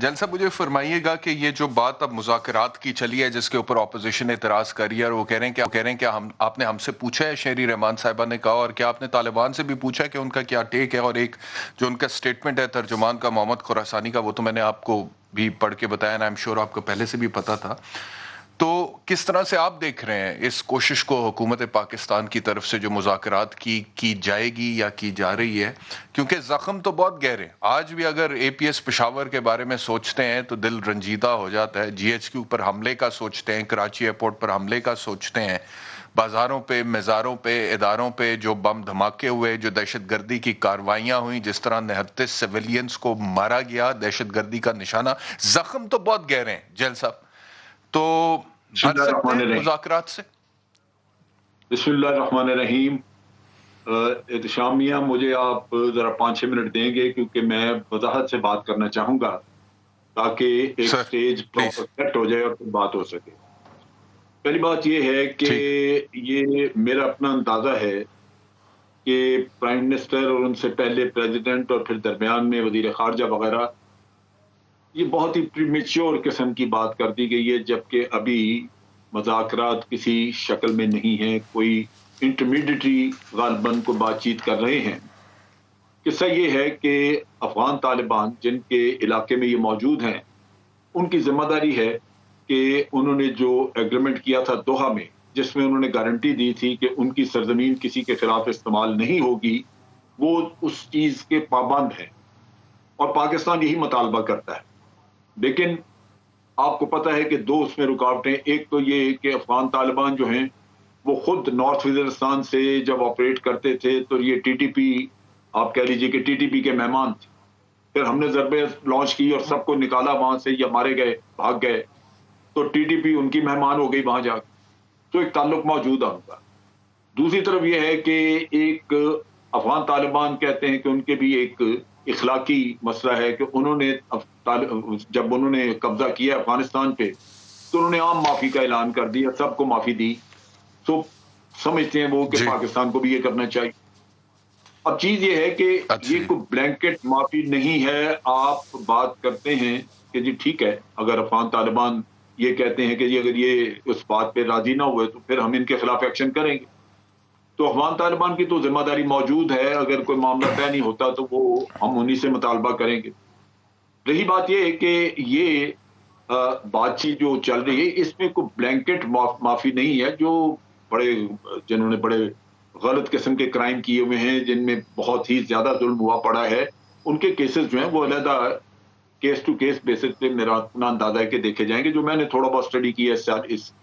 جل صاحب مجھے فرمائیے گا کہ یہ جو بات اب مذاکرات کی چلی ہے جس کے اوپر اپوزیشن اعتراض کری ہے اور وہ کہہ رہے ہیں کہ آپ نے ہم سے پوچھا ہے، شہری رحمان صاحبہ نے کہا، اور کیا آپ نے طالبان سے بھی پوچھا ہے کہ ان کا کیا ٹیک ہے؟ اور ایک جو ان کا سٹیٹمنٹ ہے ترجمان کا محمد خراسانی کا، وہ تو میں نے آپ کو بھی پڑھ کے بتایا نا، ایم شور آپ کو پہلے سے بھی پتا تھا. تو کس طرح سے آپ دیکھ رہے ہیں اس کوشش کو حکومت پاکستان کی طرف سے جو مذاکرات کی جائے گی یا کی جا رہی ہے؟ کیونکہ زخم تو بہت گہرے، آج بھی اگر اے پی ایس پشاور کے بارے میں سوچتے ہیں تو دل رنجیدہ ہو جاتا ہے. جی ایچ کیو پر حملے کا سوچتے ہیں، کراچی ایئرپورٹ پر حملے کا سوچتے ہیں، بازاروں پہ، مزاروں پہ، اداروں پہ جو بم دھماکے ہوئے، جو دہشت گردی کی کاروائیاں ہوئیں، جس طرح 39 سویلینز کو مارا گیا دہشت گردی کا نشانہ، زخم تو بہت گہرے ہیں جیل صاحب. تو بسم بھر اللہ سکتے الرحمن ہیں الرحیم. مذاکرات سے؟ بسم اللہ الرحمن الرحیم. احتشام میاں، مجھے آپ ذرا 5-6 منٹ دیں گے کیونکہ میں وضاحت سے بات کرنا چاہوں گا تاکہ ایک سر سٹیج پلیز. پراپر سیٹ ہو جائے اور پھر بات ہو سکے. پہلی بات یہ ہے کہ ٹھیک. یہ میرا اپنا اندازہ ہے کہ پرائم منسٹر اور ان سے پہلے پریزیڈنٹ اور پھر درمیان میں وزیر خارجہ وغیرہ، یہ بہت ہی پریمیچور قسم کی بات کر دی گئی ہے، جبکہ ابھی مذاکرات کسی شکل میں نہیں ہے. کوئی انٹرمیڈیٹری غالباً کو بات چیت کر رہے ہیں. قصہ یہ ہے کہ افغان طالبان جن کے علاقے میں یہ موجود ہیں، ان کی ذمہ داری ہے کہ انہوں نے جو ایگریمنٹ کیا تھا دوحہ میں، جس میں انہوں نے گارنٹی دی تھی کہ ان کی سرزمین کسی کے خلاف استعمال نہیں ہوگی، وہ اس چیز کے پابند ہیں اور پاکستان یہی مطالبہ کرتا ہے. لیکن آپ کو پتہ ہے کہ دو اس میں رکاوٹیں. ایک تو یہ کہ افغان طالبان جو ہیں وہ خود نارتھ وزیرستان سے جب آپریٹ کرتے تھے تو یہ ٹی ٹی پی، آپ کہہ لیجئے کہ ٹی ٹی پی کے مہمان تھے. پھر ہم نے ضربے لانچ کی اور سب کو نکالا وہاں سے، یا مارے گئے، بھاگ گئے، تو ٹی ٹی پی ان کی مہمان ہو گئی وہاں جا کے. تو ایک تعلق موجود ہے ان کا. دوسری طرف یہ ہے کہ ایک افغان طالبان کہتے ہیں کہ ان کے بھی ایک اخلاقی مسئلہ ہے کہ انہوں نے جب انہوں نے قبضہ کیا افغانستان پہ تو انہوں نے عام معافی کا اعلان کر دیا، سب کو معافی دی. تو سمجھتے ہیں وہ کہ جی. پاکستان کو بھی یہ کرنا چاہیے. اب چیز یہ ہے کہ اچھا یہ جی. کوئی بلینکٹ معافی نہیں ہے. آپ بات کرتے ہیں کہ جی ٹھیک ہے، اگر افغان طالبان یہ کہتے ہیں کہ جی اگر یہ اس بات پہ راضی نہ ہوئے تو پھر ہم ان کے خلاف ایکشن کریں گے، تو افغان طالبان کی تو ذمہ داری موجود ہے. اگر کوئی معاملہ طے نہیں ہوتا تو وہ ہم انہی سے مطالبہ کریں گے. رہی بات یہ ہے کہ یہ بات چیت جو چل رہی ہے اس میں کوئی بلینکٹ معافی نہیں ہے. جو جنہوں نے بڑے غلط قسم کے کرائم کیے ہوئے ہیں، جن میں بہت ہی زیادہ ظلم ہوا پڑا ہے، ان کے کیسز جو ہیں وہ علیحدہ کیس ٹو کیس بیسس پہ میرا اپنا اندازہ ہے کہ دیکھے جائیں گے، جو میں نے تھوڑا بہت اسٹڈی کی ہے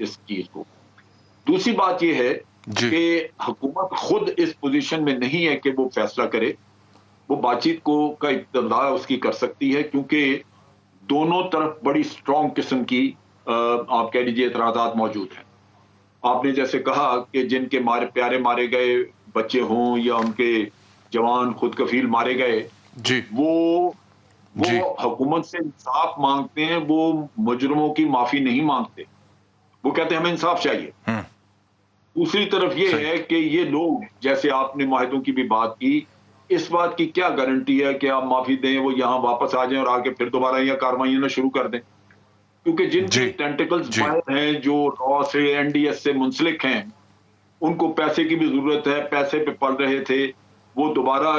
اس چیز کو. دوسری بات یہ ہے جی. کہ حکومت خود اس پوزیشن میں نہیں ہے کہ وہ فیصلہ کرے. وہ بات چیت کا ابتدا اس کی کر سکتی ہے کیونکہ دونوں طرف بڑی سٹرونگ قسم کی آپ کہہ لیجیے اعتراضات موجود ہیں. آپ نے جیسے کہا کہ جن کے پیارے مارے گئے بچے ہوں یا ان کے جوان خود کفیل مارے گئے، جی. وہ جی. حکومت سے انصاف مانگتے ہیں، وہ مجرموں کی معافی نہیں مانگتے. وہ کہتے ہیں ہمیں انصاف چاہیے. دوسری طرف یہ صحیح. ہے کہ یہ لوگ، جیسے آپ نے معاہدوں کی بھی بات کی، اس بات کی کیا گارنٹی ہے کہ آپ معافی دیں وہ یہاں واپس آ جائیں اور آگے پھر دوبارہ یہ کارروائیاں نہ شروع کر دیں؟ کیونکہ جن کے جی. ٹینٹیکلز جی. باہر ہیں، جو را سے این ڈی ایس سے منسلک ہیں، ان کو پیسے کی بھی ضرورت ہے، پیسے پہ پڑ رہے تھے. وہ دوبارہ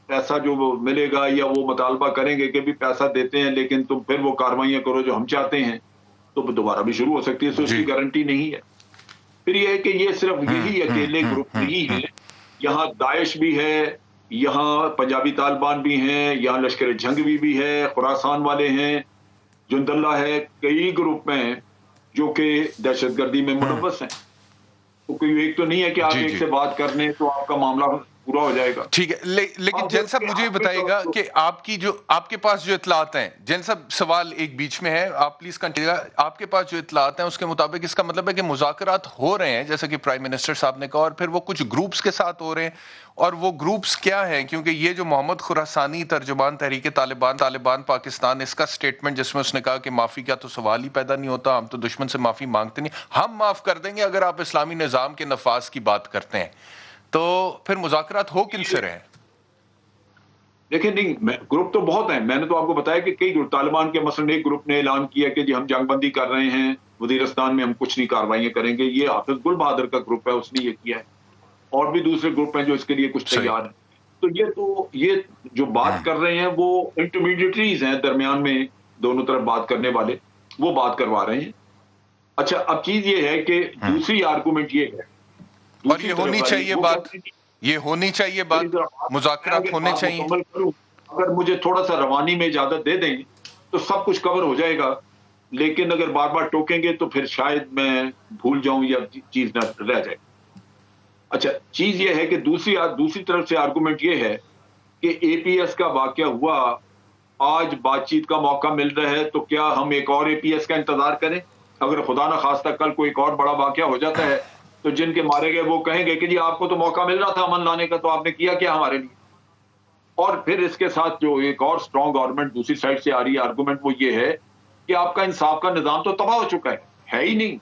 پیسہ جو ملے گا یا وہ مطالبہ کریں گے کہ بھی پیسہ دیتے ہیں لیکن تم پھر وہ کارروائیاں کرو جو ہم چاہتے ہیں، تو دوبارہ بھی شروع ہو سکتی ہے. سو اس جی. کی گارنٹی نہیں ہے. پھر یہ ہے کہ یہ صرف یہی اکیلے گروپ نہیں ہے. یہاں داعش بھی ہے، یہاں پنجابی طالبان بھی ہیں، یہاں لشکر جھنگوی بھی ہے، خراسان والے ہیں، جند اللہ ہے، کئی گروپ میں ہیں جو کہ دہشت گردی میں ملوث ہیں. تو کوئی ایک تو نہیں ہے کہ آپ جی. ایک جی. سے بات کر لیں تو آپ کا معاملہ پورا ہو جائے گا. ٹھیک ہے، لیکن اب جیل صاحب کہ مجھے یہ اپنی بتائیے گا طرف کہ آپ کے پاس جو اطلاعات ہیں، جیل صاحب سوال ایک بیچ میں ہے، آپ پلیز کنٹینیو. آپ کے پاس جو اطلاعات ہیں اس کے مطابق اس کا مطلب ہے کہ مذاکرات ہو رہے ہیں جیسا کہ پرائم منسٹر صاحب نے کہا، اور پھر وہ کچھ گروپس کے ساتھ ہو رہے ہیں، اور وہ گروپس کیا ہیں؟ کیونکہ یہ جو محمد خراسانی ترجمان تحریک طالبان پاکستان، اس کا سٹیٹمنٹ جس میں اس نے کہا کہ معافی کا تو سوال ہی پیدا نہیں ہوتا، ہم تو دشمن سے معافی مانگتے نہیں، ہم معاف کر دیں گے اگر آپ اسلامی نظام کے نفاذ کی بات کرتے ہیں. تو پھر مذاکرات ہو کن سے رہے ہیں؟ دیکھیں نہیں گروپ تو بہت ہیں. میں نے تو آپ کو بتایا کہ کئی گروپ طالبان کے مثلاً ایک گروپ نے اعلان کیا کہ جی ہم جنگ بندی کر رہے ہیں وزیرستان میں, ہم کچھ نہیں کارروائیاں کریں گے. یہ حافظ گل بہادر کا گروپ ہے, اس نے یہ کیا ہے. اور بھی دوسرے گروپ ہیں جو اس کے لیے کچھ صحیح. تیار ہیں. تو یہ جو بات کر رہے ہیں وہ انٹرمیڈیٹریز ہیں درمیان میں, دونوں طرف بات کرنے والے وہ بات کروا رہے ہیں. اچھا اب چیز یہ ہے کہ دوسری آرگومنٹ یہ ہے, اور یہ ہونی چاہیے بات, یہ ہونی چاہیے بات, مذاکرات ہونے چاہیے. مکمل کروں, اگر مجھے تھوڑا سا روانی میں اجازت دے دیں تو سب کچھ کور ہو جائے گا, لیکن اگر بار بار ٹوکیں گے تو پھر شاید میں بھول جاؤں یا چیز نہ رہ جائے. اچھا چیز یہ ہے کہ دوسری طرف سے آرگومنٹ یہ ہے کہ اے پی ایس کا واقعہ ہوا, آج بات چیت کا موقع مل رہا ہے, تو کیا ہم ایک اور اے پی ایس کا انتظار کریں؟ اگر خدا نہ خواستہ کل کوئی ایک اور بڑا واقعہ ہو جاتا ہے تو جن کے مارے گئے وہ کہیں گے کہ جی آپ کو تو موقع مل رہا تھا امن لانے کا, تو آپ نے کیا کیا ہمارے لیے. اور پھر اس کے ساتھ جو ایک اور سٹرونگ آرگومنٹ دوسری سائڈ سے آ رہی ہے آرگومنٹ وہ یہ ہے کہ آپ کا انصاف کا نظام تو تباہ ہو چکا ہے ہی نہیں.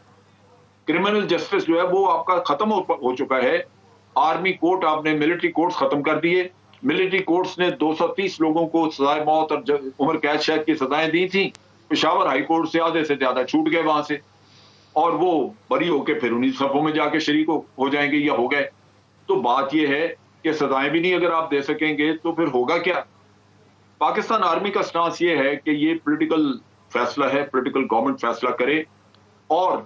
کرمنل جسٹس جو ہے وہ آپ کا ختم ہو چکا ہے. آرمی کورٹ آپ نے ملٹری کورٹس ختم کر دیے. ملٹری کورٹس نے 230 لوگوں کو سزائے موت اور عمر قید شید کی سزائیں دی تھیں. پشاور ہائی کورٹ سے آدھے سے زیادہ چھوٹ گئے وہاں سے, اور وہ بری ہو کے پھر انہیں صفوں میں جا کے شریک ہو جائیں گے یا ہو گئے. تو بات یہ ہے کہ سزائیں بھی نہیں اگر آپ دے سکیں گے تو پھر ہوگا کیا. پاکستان آرمی کا سٹانس یہ ہے کہ یہ پولیٹیکل فیصلہ ہے, پولیٹیکل گورنمنٹ فیصلہ کرے, اور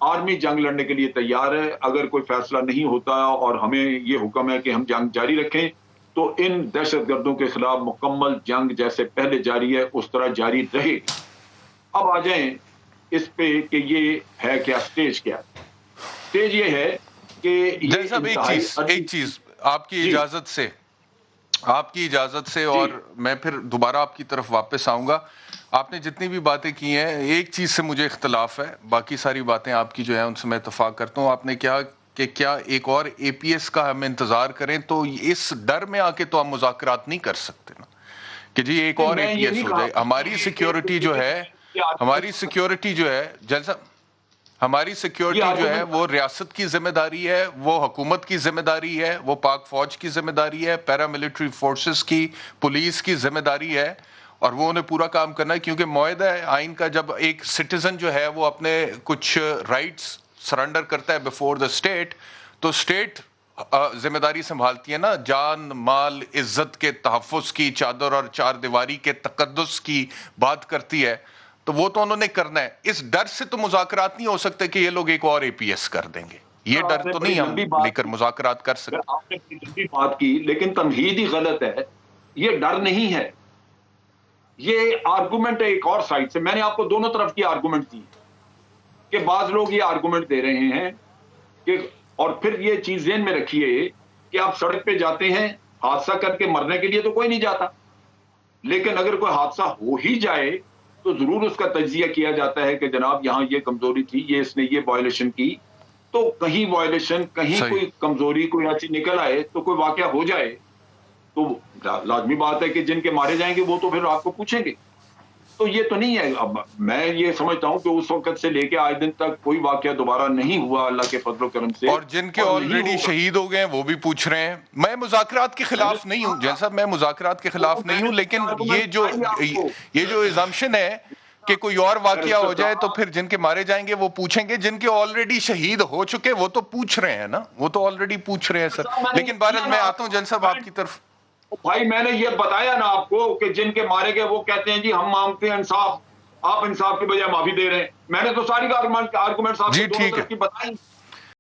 آرمی جنگ لڑنے کے لیے تیار ہے. اگر کوئی فیصلہ نہیں ہوتا اور ہمیں یہ حکم ہے کہ ہم جنگ جاری رکھیں تو ان دہشت گردوں کے خلاف مکمل جنگ جیسے پہلے جاری ہے اس طرح جاری رہے گی. اب آ جائیں اس پہ کہ یہ ہے کیا, سٹیج کیا. سٹیج یہ ہے کہ جیسا ایک چیز آپ کی اجازت سے اور میں پھر دوبارہ آپ کی طرف واپس آؤں گا. آپ نے جتنی بھی باتیں کی ہیں ایک چیز سے مجھے اختلاف ہے, باقی ساری باتیں آپ کی جو ہیں ان سے میں اتفاق کرتا ہوں. آپ نے کیا کہ کیا ایک اور اے پی ایس کا ہم انتظار کریں, تو اس ڈر میں آ کے تو ہم مذاکرات نہیں کر سکتے نا کہ جی ایک اور اے پی ایس ہو جائے. ہماری سیکیورٹی جو ہے جیسا ہماری سیکیورٹی جو ہے وہ ریاست کی ذمہ داری ہے, وہ حکومت کی ذمہ داری ہے, وہ پاک فوج کی ذمہ داری ہے, پیراملٹری فورسز کی, پولیس کی ذمہ داری ہے, اور وہ انہیں پورا کام کرنا ہے. کیونکہ معاہدہ آئین کا جب ایک سٹیزن جو ہے وہ اپنے کچھ رائٹس سرنڈر کرتا ہے بیفور دا اسٹیٹ, تو اسٹیٹ ذمہ داری سنبھالتی ہے نا, جان مال عزت کے تحفظ کی, چادر اور چار دیواری کے تقدس کی بات کرتی ہے. تو وہ تو انہوں نے کرنا ہے. اس ڈر سے تو مذاکرات نہیں ہو سکتے کہ یہ لوگ ایک اور اے پی ایس کر دیں گے. یہ ڈر تو نہیں ہم لے کر مذاکرات کر سکتے. آپ نے لمبی بات کی لیکن تمہید ہی غلط ہے. یہ ڈر نہیں ہے, یہ آرگومنٹ ہے ایک اور سائڈ سے. میں نے آپ کو دونوں طرف کی آرگومنٹ دی کہ بعض لوگ یہ آرگومنٹ دے رہے ہیں کہ, اور پھر یہ چیز ذہن میں رکھیے کہ آپ سڑک پہ جاتے ہیں, حادثہ کر کے مرنے کے لیے تو کوئی نہیں جاتا, لیکن اگر کوئی حادثہ ہو ہی جائے تو ضرور اس کا تجزیہ کیا جاتا ہے کہ جناب یہاں یہ کمزوری تھی, یہ اس نے یہ وائلیشن کی. تو کہیں وائلیشن, کہیں کوئی کمزوری کوئی ایسی نکل آئے تو کوئی واقعہ ہو جائے تو لازمی بات ہے کہ جن کے مارے جائیں گے وہ تو پھر آپ کو پوچھیں گے. تو یہ تو نہیں ہے. اب میں یہ سمجھتا ہوں کہ اس وقت سے لے کے آج دن تک کوئی واقعہ دوبارہ نہیں ہوا اللہ کے فضل و کرم سے, اور جن کے آلریڈی شہید ہو گئے ہیں وہ بھی پوچھ رہے ہیں. میں مذاکرات کے خلاف نہیں ہوں, جیسا میں مذاکرات کے خلاف نہیں ہوں, لیکن یہ جو ایزمپشن ہے کہ کوئی اور واقعہ ہو جائے تو پھر جن کے مارے جائیں گے وہ پوچھیں گے, جن کے آلریڈی شہید ہو چکے وہ تو پوچھ رہے ہیں نا, وہ تو آلریڈی پوچھ رہے ہیں سر. لیکن بہرحال میں آتا ہوں جن صاحب آپ کی طرف. بھائی میں نے یہ بتایا نا آپ کو کہ جن کے مارے گئے وہ کہتے ہیں جی ہم مانگتے ہیں انصاف, آپ انصاف کے بجائے معافی دے رہے ہیں. میں نے تو ساری آرگومنٹس آپ کو دونوں طرف کی بتائیں.